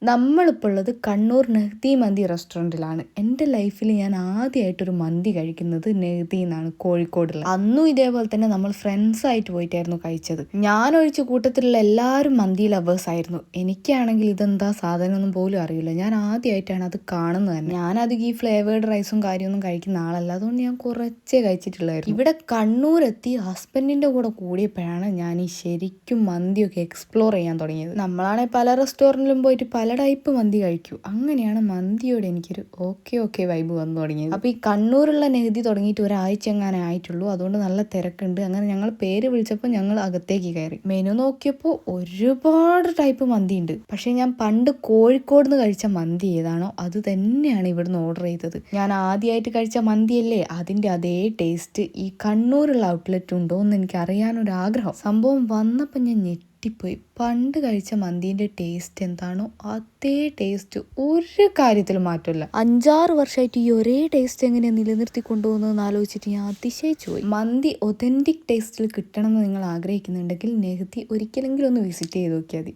നമ്മളിപ്പോൾ ഉള്ളത് കണ്ണൂർ നെഹ്തി മന്തി റെസ്റ്റോറൻറ്റിലാണ്. എൻ്റെ ലൈഫിൽ ഞാൻ ആദ്യമായിട്ടൊരു മന്തി കഴിക്കുന്നത് നെഹ്തി എന്നാണ്, കോഴിക്കോടുള്ള. അന്നും ഇതേപോലെ തന്നെ നമ്മൾ ഫ്രണ്ട്സായിട്ട് പോയിട്ടായിരുന്നു കഴിച്ചത്. ഞാനൊഴിച്ച് കൂട്ടത്തിലുള്ള എല്ലാവരും മന്തി ലവേഴ്സ് ആയിരുന്നു. എനിക്കാണെങ്കിൽ ഇതെന്താ സാധനമൊന്നും പോലും അറിയില്ല. ഞാൻ ആദ്യമായിട്ടാണ് അത് കാണുന്നത് തന്നെ. ഞാനധികം ഈ ഫ്ലേവേർഡ് റൈസും കാര്യമൊന്നും കഴിക്കുന്ന ആളല്ല, അതുകൊണ്ട് ഞാൻ കുറച്ചേ കഴിച്ചിട്ടുള്ളായിരുന്നു. ഇവിടെ കണ്ണൂരെത്തി ഹസ്ബൻഡിൻ്റെ കൂടെ കൂടിയപ്പോഴാണ് ഞാൻ ഈ ശരിക്കും മന്തിയൊക്കെ എക്സ്പ്ലോർ ചെയ്യാൻ തുടങ്ങിയത്. നമ്മളാണെങ്കിൽ പല റെസ്റ്റോറൻറ്റിലും പോയിട്ട് പല ടൈപ്പ് മന്തി കഴിക്കൂ. അങ്ങനെയാണ് മന്തിയോട് എനിക്കൊരു ഓക്കെ വൈബ് വന്നു തുടങ്ങിയത്. അപ്പോൾ ഈ കണ്ണൂരുള്ള നെഹ്തി തുടങ്ങിയിട്ട് ഒരാഴ്ച എങ്ങനെ ആയിട്ടുള്ളൂ. അതുകൊണ്ട് നല്ല തിരക്കുണ്ട്. അങ്ങനെ ഞങ്ങൾ പേര് വിളിച്ചപ്പോൾ ഞങ്ങൾ അകത്തേക്ക് കയറി. മെനു നോക്കിയപ്പോൾ ഒരുപാട് ടൈപ്പ് മന്തി ഉണ്ട്. പക്ഷേ ഞാൻ പണ്ട് കോഴിക്കോട് നിന്ന് കഴിച്ച മന്തി ഏതാണോ അത് തന്നെയാണ് ഇവിടുന്ന് ഓർഡർ ചെയ്തത്. ഞാൻ ആദ്യമായിട്ട് കഴിച്ച മന്തിയല്ലേ, അതിൻ്റെ അതേ ടേസ്റ്റ് ഈ കണ്ണൂരുള്ള ഔട്ട്ലെറ്റ് ഉണ്ടോ എന്ന് എനിക്ക് അറിയാനൊരാഗ്രഹം. സംഭവം വന്നപ്പോൾ ഞാൻ ഞെട്ടിപ്പോയി. പണ്ട് കഴിച്ച മന്തീൻ്റെ ടേസ്റ്റ് എന്താണോ അതേ ടേസ്റ്റ് ഒരു കാര്യത്തിലും മാറ്റമില്ല. 5-6 വർഷമായിട്ട് ഈ ഒരേ ടേസ്റ്റ് എങ്ങനെയാണ് നിലനിർത്തി കൊണ്ടുപോകുന്നതെന്ന് ആലോചിച്ചിട്ട് ഞാൻ അതിശയിച്ചു പോയി. മന്തി ഒതൻറ്റിക് ടേസ്റ്റിൽ കിട്ടണം എന്ന് നിങ്ങൾ ആഗ്രഹിക്കുന്നുണ്ടെങ്കിൽ നെഹ്തി ഒരിക്കലെങ്കിലും ഒന്ന് വിസിറ്റ് ചെയ്ത് നോക്കിയാൽ മതി.